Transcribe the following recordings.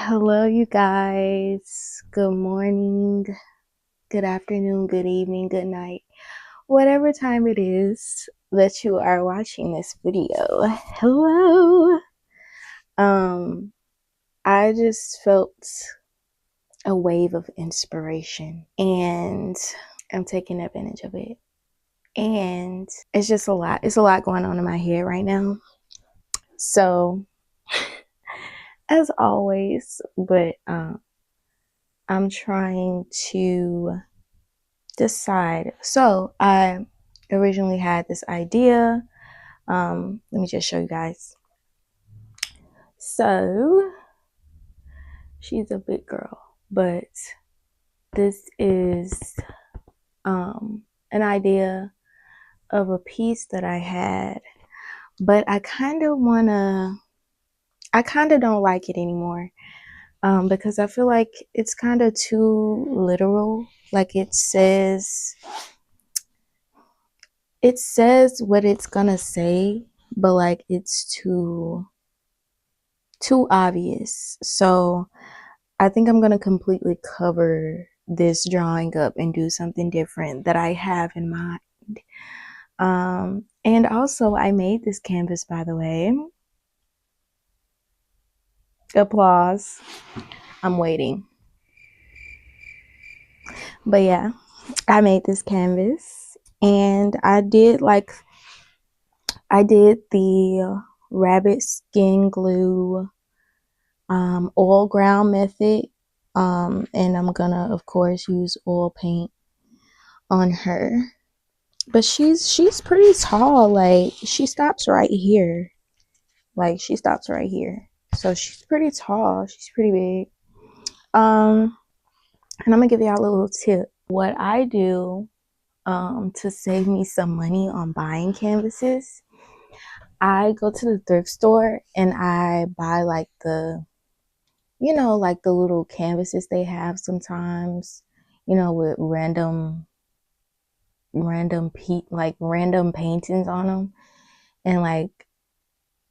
Hello, you guys. Good morning, good afternoon, good evening, good night, whatever time it is that you are watching this video. Hello. Um, I just felt a wave of inspiration and I'm taking advantage of it. And it's just a lot. It's a lot going on in my head right now. So, as always, but I'm trying to decide. So I originally had this idea. Let me just show you guys. So she's a big girl, but this is an idea of a piece that I had, but I kind of don't like it anymore. Because I feel like it's kind of too literal. Like it says what it's gonna say, but like it's too obvious. So I think I'm gonna completely cover this drawing up and do something different that I have in mind. And also I made this canvas, by the way. Applause. I'm waiting. But yeah, I made this canvas and I did the rabbit skin glue oil ground method, and I'm gonna of course use oil paint on her. But she's pretty tall. Like she stops right here. So she's pretty tall. She's pretty big. And I'm gonna give y'all a little tip. What I do to save me some money on buying canvases, I go to the thrift store and I buy like the little canvases they have sometimes, with random paintings on them. And like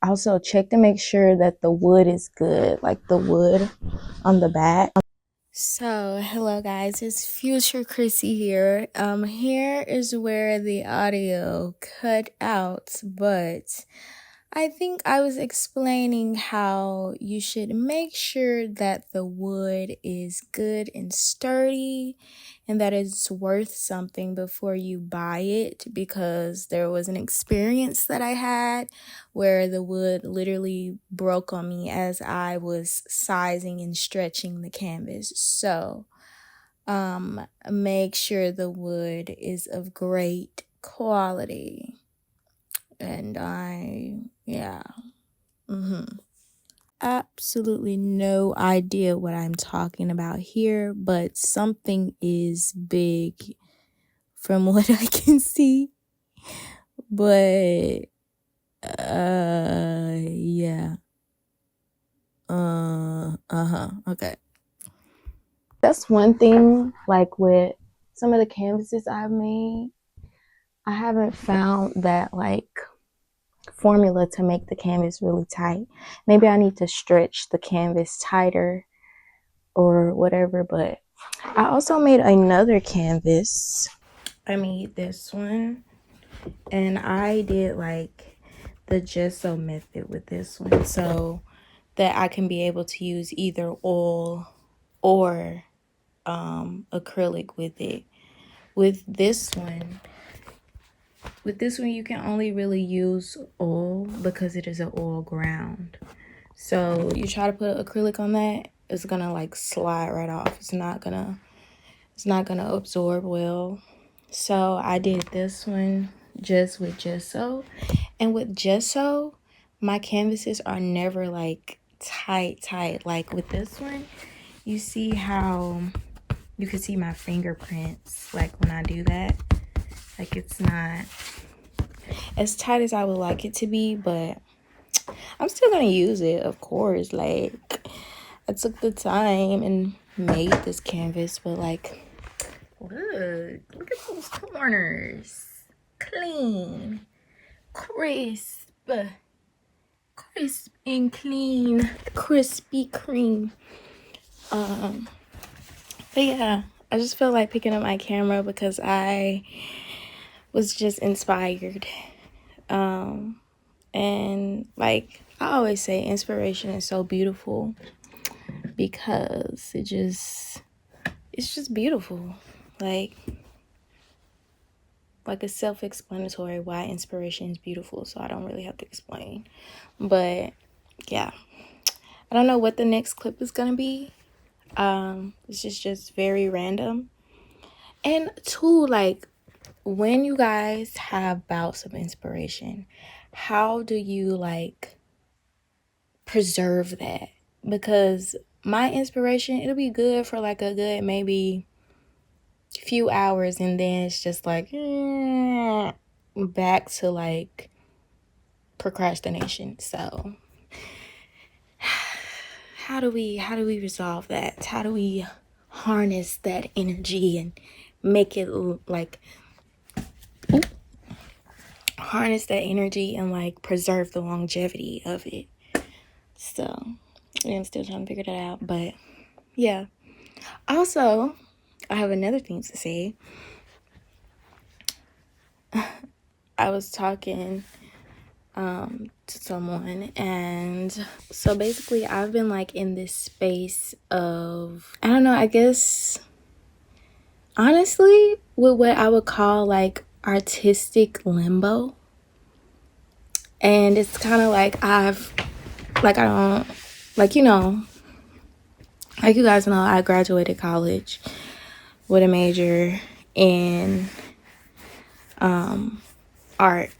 also check to make sure that the wood is good, like the wood on the back. So hello guys, it's Future Chrissy here. Here is where the audio cut out, but I think I was explaining how you should make sure that the wood is good and sturdy and that it's worth something before you buy it, because there was an experience that I had where the wood literally broke on me as I was sizing and stretching the canvas. So, make sure the wood is of great quality. And absolutely no idea what I'm talking about here, but something is big from what I can see. But yeah. Okay. That's one thing, like with some of the canvases I've made, I haven't found that like formula to make the canvas really tight. Maybe I need to stretch the canvas tighter or whatever. But I also made another canvas. I made this one and I did like the gesso method with this one, so that I can be able to use either oil or acrylic with it. With this one you can only really use oil because it is an oil ground. So you try to put acrylic on that, it's gonna like slide right off. It's not gonna absorb well. So I did this one just with gesso. And with gesso, my canvases are never like tight. Like with this one, you see how you can see my fingerprints like when I do that. Like it's not as tight as I would like it to be, but I'm still gonna use it, of course. Like I took the time and made this canvas, but like look at those corners. Clean, crisp and clean, crispy cream. But yeah, I just feel like picking up my camera because I was just inspired. And like I always say, inspiration is so beautiful because it's just beautiful. Like it's self-explanatory why inspiration is beautiful, so I don't really have to explain. But yeah, I don't know what the next clip is gonna be. It's just very random. And two, like, when you guys have bouts of inspiration, how do you like preserve that? Because my inspiration, it'll be good for like a good maybe few hours, and then it's just like back to like procrastination. So how do we resolve that? How do we harness that energy and make it like harness that energy and like preserve the longevity of it? So I'm still trying to figure that out. But yeah, also I have another thing to say. I was talking to someone, and so basically I've been like in this space of, I don't know, I guess honestly with what I would call like artistic limbo. And it's kind of like I don't, like, you know, like you guys know, I graduated college with a major in art.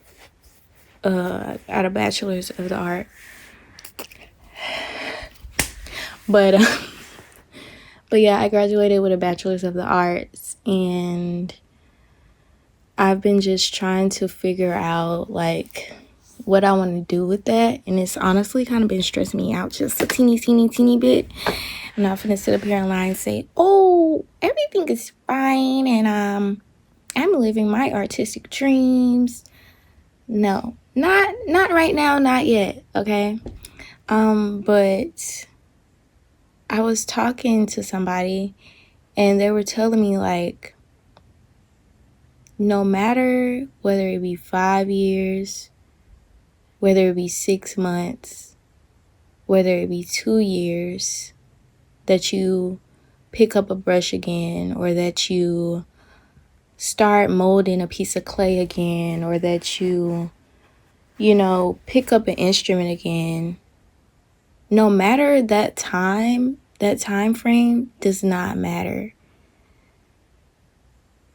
I had a bachelor's of the art. But yeah, I graduated with a bachelor's of the arts, and I've been just trying to figure out like what I want to do with that. And it's honestly kind of been stressing me out just a teeny bit. I'm not gonna sit up here and lie and say, oh, everything is fine and I'm living my artistic dreams. No, not right now, not yet, okay? But I was talking to somebody and they were telling me like, no matter whether it be 5 years, whether it be 6 months, whether it be 2 years, that you pick up a brush again, or that you start molding a piece of clay again, or that you pick up an instrument again, no matter that time frame does not matter.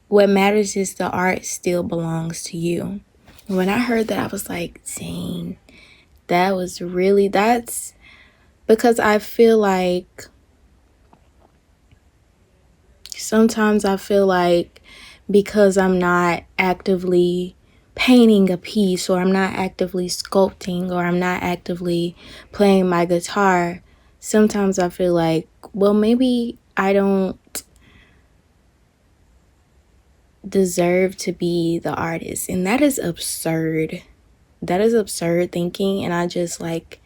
What matters is the art still belongs to you. When I heard that, I was like, dang, that's because I feel like sometimes I feel like because I'm not actively painting a piece, or I'm not actively sculpting, or I'm not actively playing my guitar, sometimes I feel like, well, maybe I don't deserve to be the artist. And that is absurd. That is absurd thinking, and I just like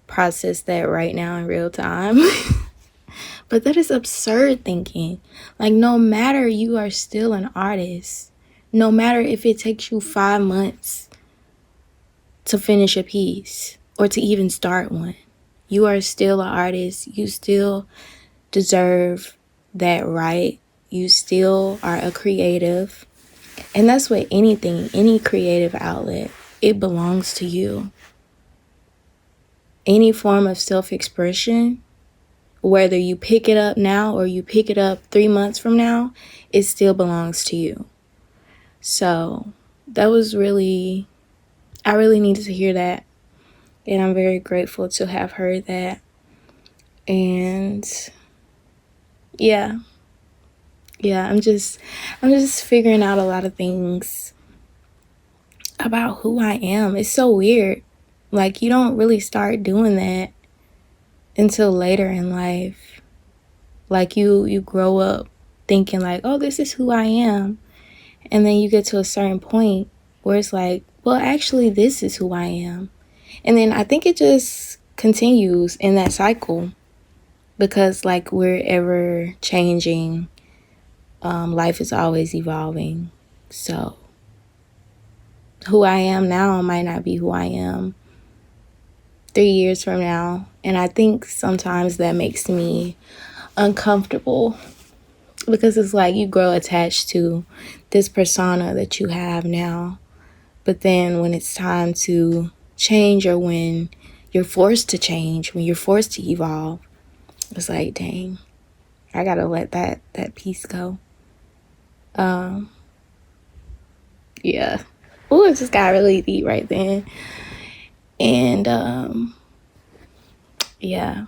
process that right now in real time. But that is absurd thinking. Like, no matter, you are still an artist. No matter if it takes you 5 months to finish a piece or to even start one, you are still an artist. You still deserve that right. You still are a creative. And that's with anything, any creative outlet. It belongs to you. Any form of self-expression, whether you pick it up now or you pick it up 3 months from now, it still belongs to you. So that was I really needed to hear that. And I'm very grateful to have heard that. And yeah, I'm just figuring out a lot of things about who I am. It's so weird. Like, you don't really start doing that until later in life. Like, you grow up thinking like, oh, this is who I am. And then you get to a certain point where it's like, well, actually, this is who I am. And then I think it just continues in that cycle. because like we're ever changing. Life is always evolving. So who I am now might not be who I am 3 years from now. And I think sometimes that makes me uncomfortable because it's like you grow attached to this persona that you have now. But then when it's time to change, or when you're forced to change, when you're forced to evolve, it's like, dang, I gotta let that piece go. Yeah. Ooh, it just got really deep right then. And yeah,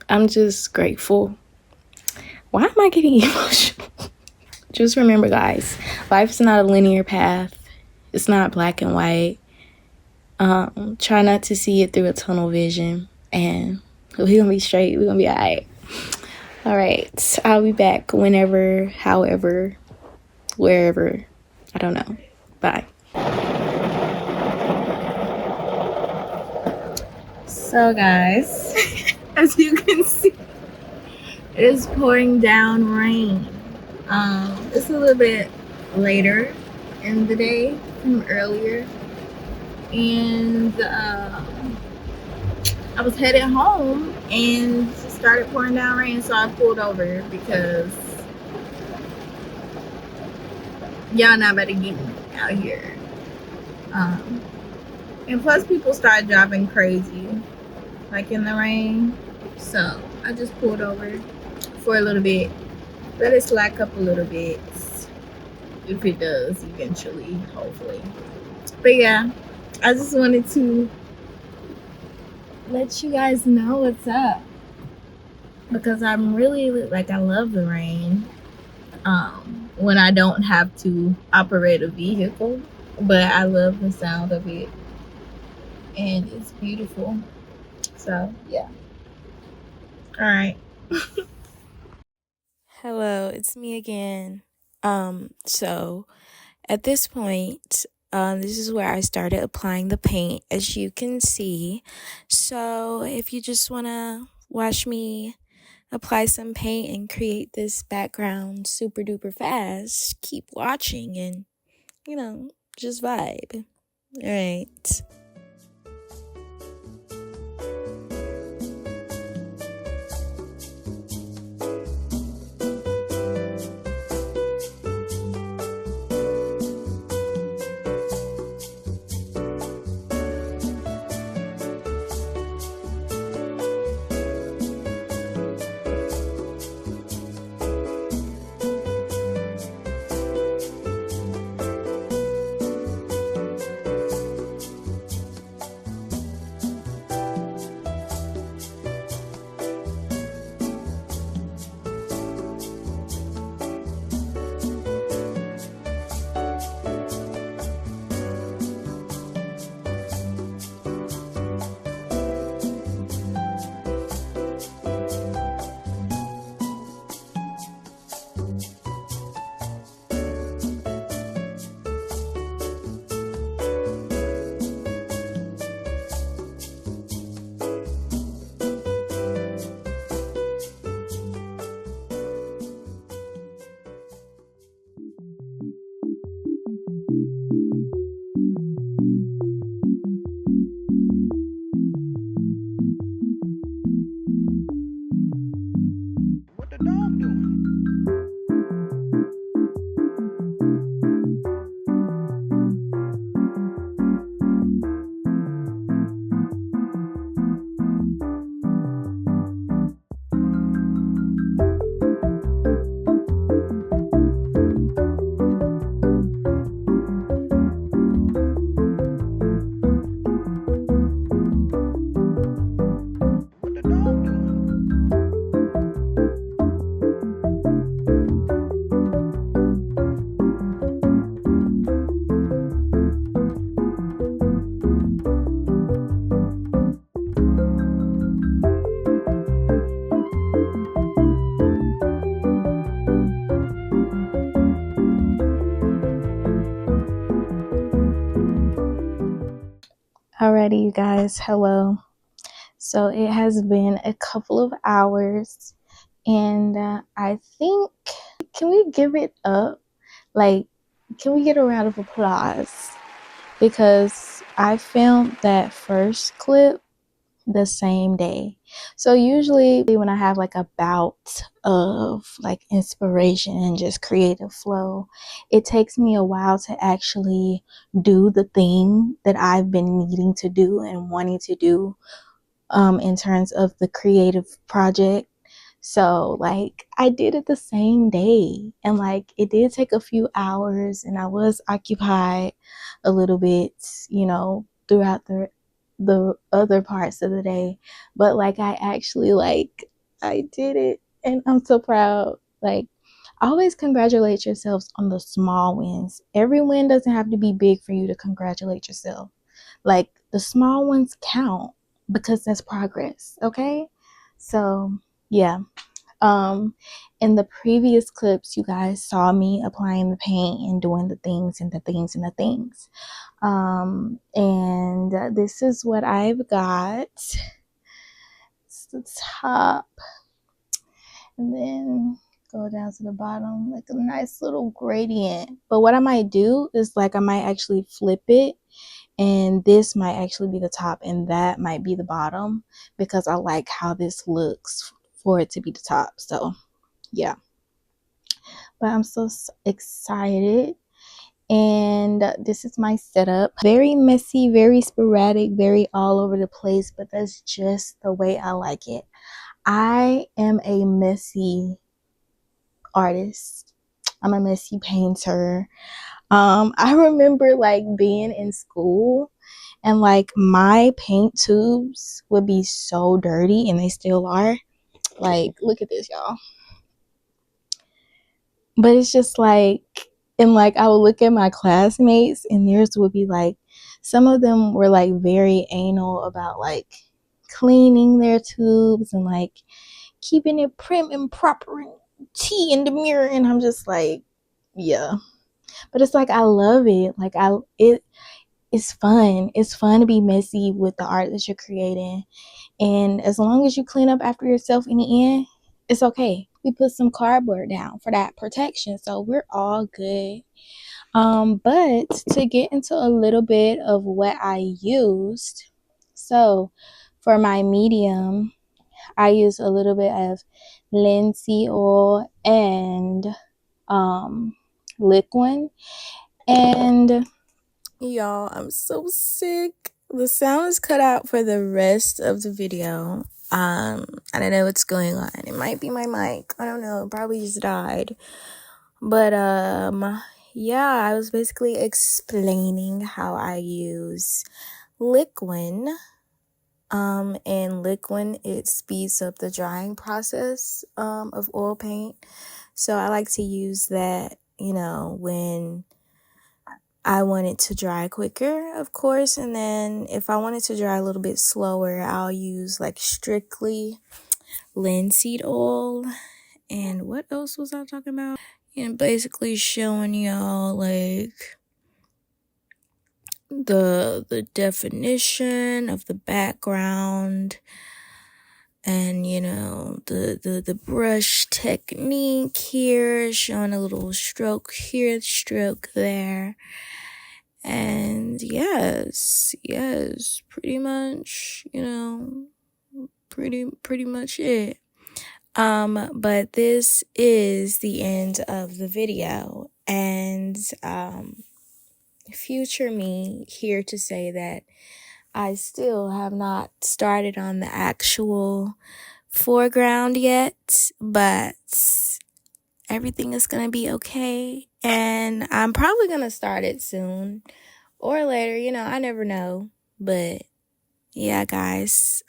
I'm just grateful. Why am I getting emotional? Just remember, guys, life is not a linear path. It's not black and white. Try not to see it through a tunnel vision, and we're gonna be straight. We're gonna be all right. I'll be back whenever, however, wherever. I don't know. Bye. So guys, as you can see, it is pouring down rain. It's a little bit later in the day from earlier, and I was headed home and it started pouring down rain, so I pulled over because y'all not about to get me out here. And plus people started driving crazy like in the rain, so I just pulled over for a little bit, let it slack up a little bit, if it does eventually, hopefully. But yeah, I just wanted to let you guys know what's up, because I'm really like, I love the rain when I don't have to operate a vehicle, but I love the sound of it and it's beautiful. So yeah, all right. Hello, it's me again. So at this point, this is where I started applying the paint, as you can see. So if you just want to watch me apply some paint and create this background super duper fast, keep watching and, just vibe. All right. Alrighty, you guys, hello. So it has been a couple of hours, and I think, can we give it up? Like, can we get a round of applause? Because I filmed that first clip the same day. So usually when I have like a bout of like inspiration and just creative flow, it takes me a while to actually do the thing that I've been needing to do and wanting to do in terms of the creative project. So like I did it the same day, and like it did take a few hours, and I was occupied a little bit, throughout the other parts of the day. But like I actually, like, I did it, and I'm so proud. Like, always congratulate yourselves on the small wins. Every win doesn't have to be big for you to congratulate yourself. Like, the small ones count because that's progress, okay? So yeah. In the previous clips, you guys saw me applying the paint and doing the things and the things and the things. And this is what I've got. It's the top, and then go down to the bottom, like a nice little gradient. But what I might do is, like, I might actually flip it, and this might actually be the top and that might be the bottom, because I like how this looks for it to be the top. So yeah, but I'm so excited. And this is my setup. Very messy, very sporadic, very all over the place, but that's just the way I like it. I am a messy artist. I'm a messy painter. I remember like being in school, and like my paint tubes would be so dirty, and they still are. Like, look at this, y'all. But it's just like, and like I would look at my classmates, and theirs would be like, some of them were like very anal about like cleaning their tubes and like keeping it prim and proper and tea in the mirror. And I'm just like, yeah. But it's like, I love it. Like, it's fun. It's fun to be messy with the art that you're creating. And as long as you clean up after yourself in the end, it's okay. We put some cardboard down for that protection, so we're all good. But to get into a little bit of what I used, so for my medium, I used a little bit of linseed oil and liquid. And y'all, I'm so sick. The sound is cut out for the rest of the video. I don't know what's going on. It might be my mic. I don't know. It probably just died. But yeah, I was basically explaining how I use liquid. And liquid, it speeds up the drying process of oil paint. So I like to use that, when I want it to dry quicker, of course. And then if I want it to dry a little bit slower, I'll use like strictly linseed oil. And what else was I talking about? And basically showing y'all like the definition of the background, and the brush technique here, showing a little stroke here, stroke there. And yes, pretty much, pretty much it. But this is the end of the video, and future me here to say that I still have not started on the actual foreground yet, but everything is gonna be okay, and I'm probably gonna start it soon or later, I never know. But yeah, guys,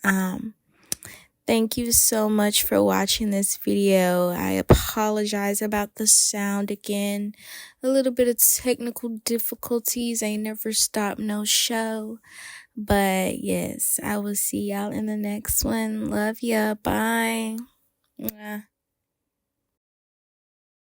thank you so much for watching this video. I apologize about the sound again. A little bit of technical difficulties. Ain't never stop no show. But yes, I will see y'all in the next one. Love ya. Bye. Mwah.